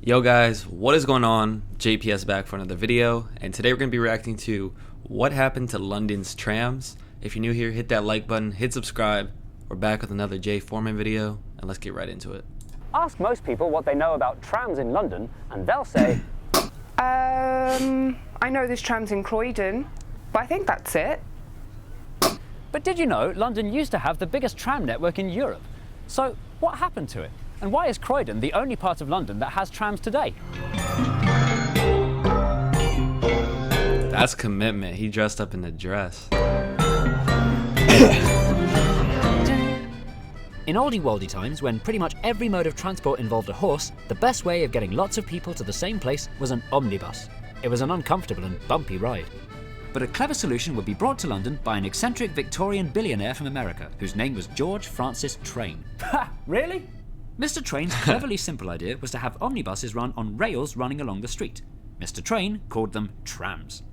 Yo guys, what is going on? JPS back for another video, and today we're going to be reacting to what happened to London's trams. If you're new here, hit that like button, hit subscribe. We're back with another Jay Foreman video, and let's get right into it. Ask most people what they know about trams in London, and they'll say, I know there's trams in Croydon, but I think that's it. but did you know London used to have the biggest tram network in Europe? So what happened to it? And why is Croydon the only part of London that has trams today? That's commitment. He dressed up in the dress. In oldie-woldy times, when pretty much every mode of transport involved a horse, the best way of getting lots of people to the same place was an omnibus. It was an uncomfortable and bumpy ride. But a clever solution would be brought to London by an eccentric Victorian billionaire from America, whose name was George Francis Train. Ha! Really? Mr. Train's cleverly simple idea was to have omnibuses run on rails running along the street. Mr. Train called them trams.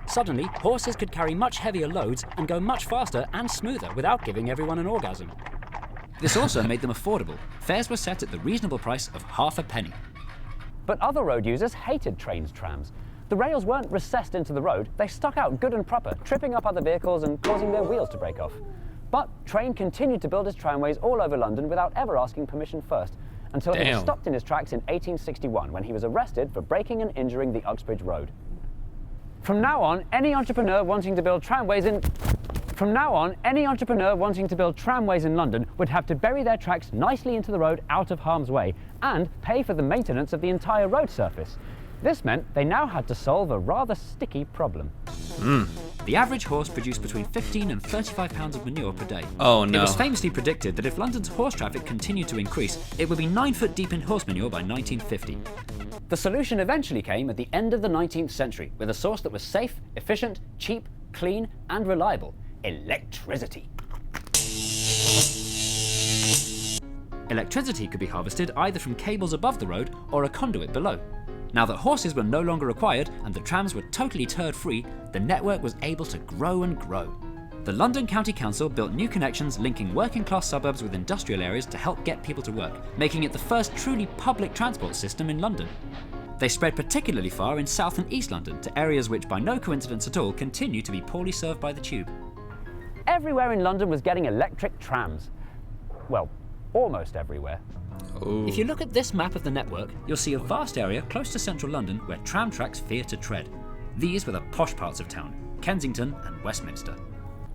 Suddenly, horses could carry much heavier loads and go much faster and smoother without giving everyone an orgasm. This also made them affordable. Fares were set at the reasonable price of half a penny. But other road users hated trains' trams. The rails weren't recessed into the road, they stuck out good and proper, tripping up other vehicles and causing their wheels to break off. But Train continued to build his tramways all over London without ever asking permission first, until he was stopped in his tracks in 1861 when he was arrested for breaking and injuring the Uxbridge Road. From now on, any entrepreneur wanting to build tramways in London would have to bury their tracks nicely into the road out of harm's way and pay for the maintenance of the entire road surface. This meant they now had to solve a rather sticky problem. The average horse produced between 15 and 35 pounds of manure per day. Oh no. It was famously predicted that if London's horse traffic continued to increase, it would be 9 foot deep in horse manure by 1950. The solution eventually came at the end of the 19th century with a source that was safe, efficient, cheap, clean and reliable: electricity. Electricity could be harvested either from cables above the road or a conduit below. Now that horses were no longer required and the trams were totally turd-free, the network was able to grow and grow. The London County Council built new connections linking working-class suburbs with industrial areas to help get people to work, making it the first truly public transport system in London. They spread particularly far in South and East London to areas which, by no coincidence at all, continue to be poorly served by the tube. Everywhere in London was getting electric trams. Well, almost everywhere. Ooh. If you look at this map of the network, you'll see a vast area close to central London where tram tracks fear to tread. These were the posh parts of town: Kensington and Westminster.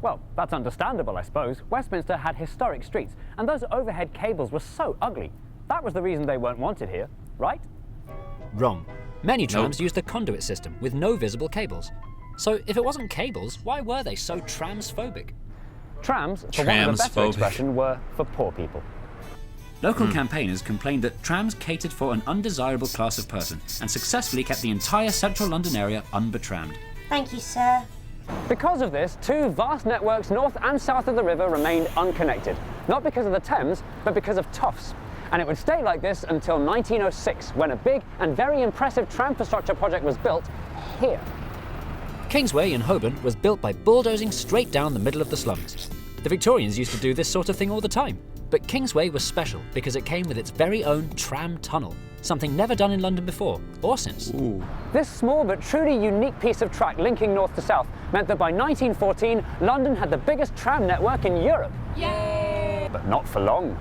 Well, that's understandable, I suppose. Westminster had historic streets, and those overhead cables were so ugly. That was the reason they weren't wanted here, right? Wrong. Many trams used the conduit system with no visible cables. So if it wasn't cables, why were they so trams-phobic? Trams, for want of a better expression, were for poor people. Local campaigners complained that trams catered for an undesirable class of person and successfully kept the entire central London area unbetrammed. Thank you, sir. Because of this, two vast networks north and south of the river remained unconnected. Not because of the Thames, but because of toffs. And it would stay like this until 1906, when a big and very impressive tram-infrastructure project was built here. Kingsway in Holborn was built by bulldozing straight down the middle of the slums. The Victorians used to do this sort of thing all the time. But Kingsway was special because it came with its very own tram tunnel, something never done in London before, or since. Ooh. This small but truly unique piece of track linking north to south meant that by 1914, London had the biggest tram network in Europe. Yay! But not for long.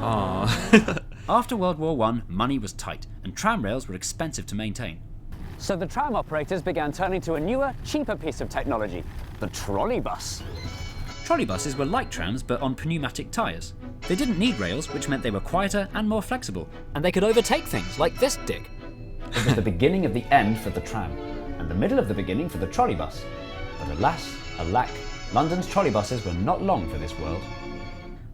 Aww. After World War I, money was tight, and tram rails were expensive to maintain. So the tram operators began turning to a newer, cheaper piece of technology: the trolleybus. Trolleybuses were like trams, but on pneumatic tyres. They didn't need rails, which meant they were quieter and more flexible. And they could overtake things, like this dig. It was the beginning of the end for the tram, and the middle of the beginning for the trolleybus. But alas, alack, London's trolleybuses were not long for this world.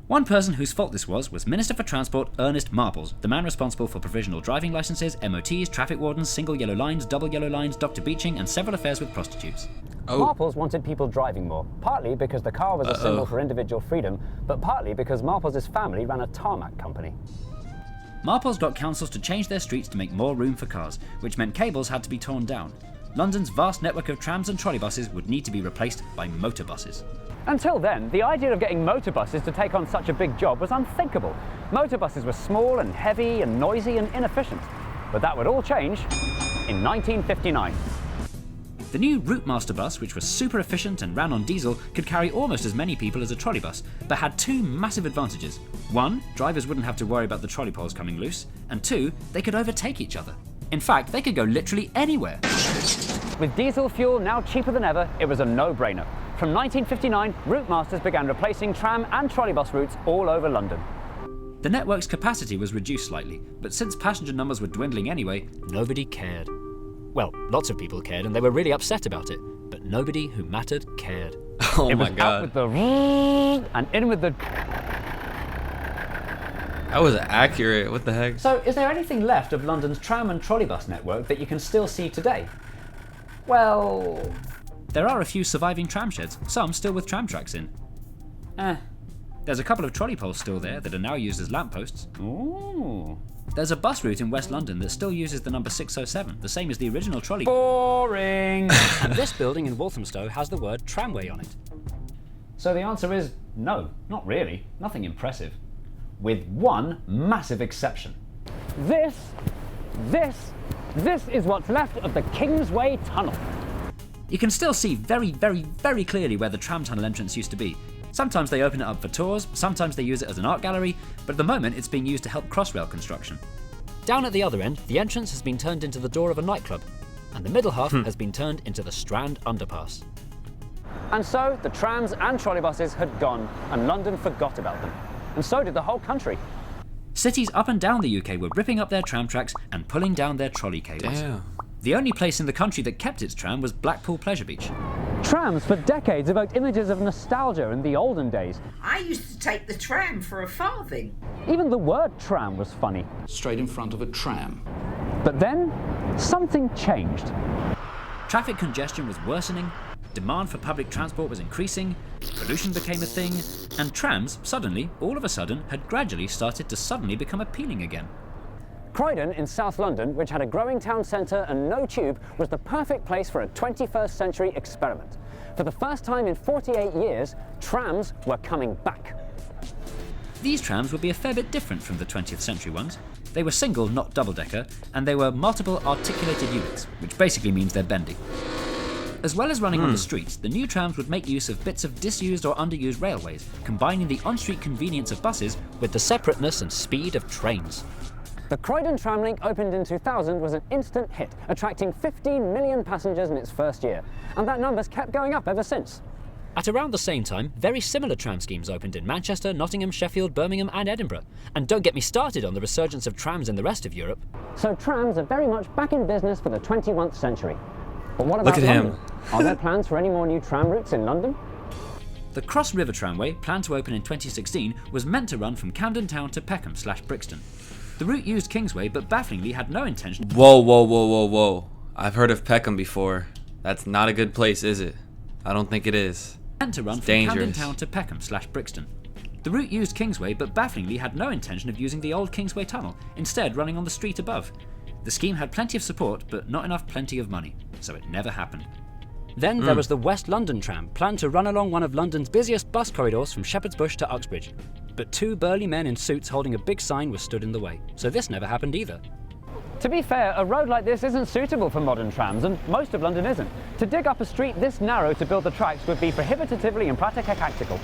One person whose fault this was Minister for Transport Ernest Marples, the man responsible for provisional driving licences, MOTs, traffic wardens, single yellow lines, double yellow lines, Dr. Beaching, and several affairs with prostitutes. Marples wanted people driving more, partly because the car was a symbol for individual freedom, but partly because Marples' family ran a tarmac company. Marples got councils to change their streets to make more room for cars, which meant cables had to be torn down. London's vast network of trams and trolleybuses would need to be replaced by motorbuses. Until then, the idea of getting motorbuses to take on such a big job was unthinkable. Motorbuses were small and heavy and noisy and inefficient. But that would all change in 1959. The new Route Master bus, which was super efficient and ran on diesel, could carry almost as many people as a trolleybus, but had two massive advantages. One, drivers wouldn't have to worry about the trolley poles coming loose, and two, they could overtake each other. In fact, they could go literally anywhere. With diesel fuel now cheaper than ever, it was a no-brainer. From 1959, Route Masters began replacing tram and trolleybus routes all over London. The network's capacity was reduced slightly, but since passenger numbers were dwindling anyway, nobody cared. Well, lots of people cared and they were really upset about it, but nobody who mattered cared. Oh it my was god. out with the and in with the. That was accurate. What the heck? So, is there anything left of London's tram and trolleybus network that you can still see today? Well, there are a few surviving tram sheds, some still with tram tracks in. There's a couple of trolley poles still there that are now used as lampposts. ooh. There's a bus route in West London that still uses the number 607, the same as the original trolley. Boring. And this building in Walthamstow has the word tramway on it. So the answer is no, not really. Nothing impressive. With one massive exception. This is what's left of the Kingsway tunnel. You can still see very, very, very clearly where the tram tunnel entrance used to be. Sometimes they open it up for tours, sometimes they use it as an art gallery, but at the moment it's being used to help Crossrail construction. Down at the other end, the entrance has been turned into the door of a nightclub, and the middle half has been turned into the Strand underpass. And so the trams and trolleybuses had gone, and London forgot about them. And so did the whole country. Cities up and down the UK were ripping up their tram tracks and pulling down their trolley cables. Damn. The only place in the country that kept its tram was Blackpool Pleasure Beach. Trams for decades evoked images of nostalgia in the olden days. I used to take the tram for a farthing. Even the word tram was funny. Straight in front of a tram. But then, something changed. Traffic congestion was worsening, demand for public transport was increasing, pollution became a thing, and trams suddenly, all of a sudden, had gradually started to suddenly become appealing again. Croydon in South London, which had a growing town centre and no tube, was the perfect place for a 21st century experiment. For the first time in 48 years, trams were coming back. These trams would be a fair bit different from the 20th century ones. They were single, not double-decker, and they were multiple articulated units, which basically means they're bendy. As well as running on the streets, the new trams would make use of bits of disused or underused railways, combining the on-street convenience of buses with the separateness and speed of trains. The Croydon tram link opened in 2000 was an instant hit, attracting 15 million passengers in its first year, and that number's kept going up ever since. At around the same time, very similar tram schemes opened in Manchester, Nottingham, Sheffield, Birmingham and Edinburgh. And don't get me started on the resurgence of trams in the rest of Europe. So trams are very much back in business for the 21st century. But what about Look at London? him. Are there plans for any more new tram routes in London? The Cross River Tramway, planned to open in 2016, was meant to run from Camden Town to Peckham/Brixton. The route used Kingsway, but bafflingly had no intention. Whoa. I've heard of Peckham before. That's not a good place, is it? I don't think it is. Meant to run It's from Camden dangerous. Town to Peckham/Brixton. The route used Kingsway, but bafflingly had no intention of using the old Kingsway tunnel, instead running on the street above. The scheme had plenty of support, but not enough plenty of money, so it never happened. Then there was the West London tram, planned to run along one of London's busiest bus corridors from Shepherd's Bush to Uxbridge. But two burly men in suits holding a big sign were stood in the way, so this never happened either. To be fair, a road like this isn't suitable for modern trams, and most of London isn't. To dig up a street this narrow to build the tracks would be prohibitively impractical.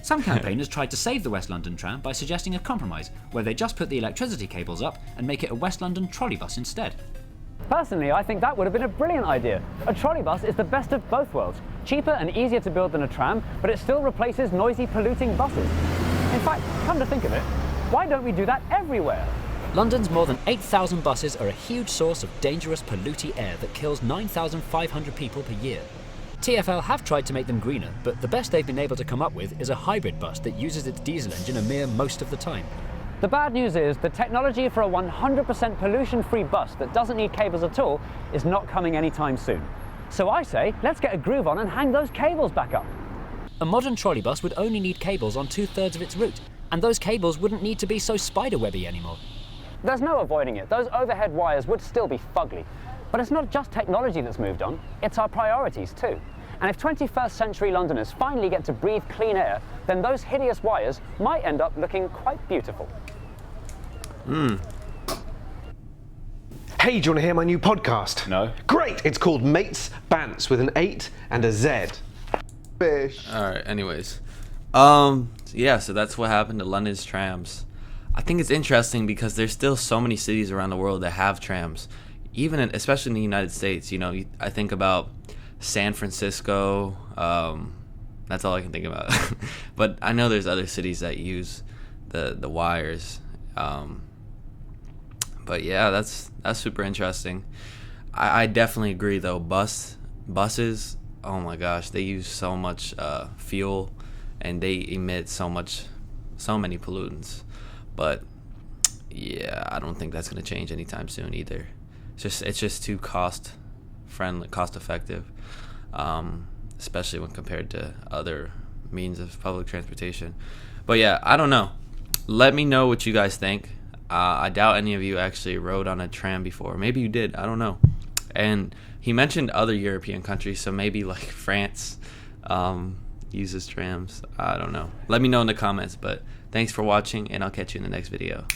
Some campaigners tried to save the West London tram by suggesting a compromise, where they just put the electricity cables up and make it a West London trolleybus instead. Personally, I think that would have been a brilliant idea. A trolleybus is the best of both worlds. Cheaper and easier to build than a tram, but it still replaces noisy, polluting buses. In fact, come to think of it, why don't we do that everywhere? London's more than 8,000 buses are a huge source of dangerous polluting air that kills 9,500 people per year. TfL have tried to make them greener, but the best they've been able to come up with is a hybrid bus that uses its diesel engine a mere most of the time. The bad news is the technology for a 100% pollution-free bus that doesn't need cables at all is not coming anytime soon. So I say, let's get a groove on and hang those cables back up. A modern trolleybus would only need cables on 2/3 of its route, and those cables wouldn't need to be so spiderwebby anymore. There's no avoiding it. Those overhead wires would still be fugly. But it's not just technology that's moved on, it's our priorities too. And if 21st century Londoners finally get to breathe clean air, then those hideous wires might end up looking quite beautiful. Hey, do you want to hear my new podcast? No. Great! It's called Mates Bants with an 8 and a Z. Fish. All right. Anyways, yeah. So that's what happened to London's trams. I think it's interesting because there's still so many cities around the world that have trams, especially in the United States. You know, I think about San Francisco. That's all I can think about. But I know there's other cities that use the wires. But yeah, that's super interesting. I definitely agree though. Buses, oh my gosh, they use so much fuel, and they emit so many pollutants. But yeah, I don't think that's gonna change anytime soon either. It's just too cost effective, especially when compared to other means of public transportation. But yeah, I don't know. Let me know what you guys think. I doubt any of you actually rode on a tram before. Maybe you did. I don't know. And he mentioned other European countries, so maybe like France uses trams. I don't know. Let me know in the comments. But thanks for watching, and I'll catch you in the next video.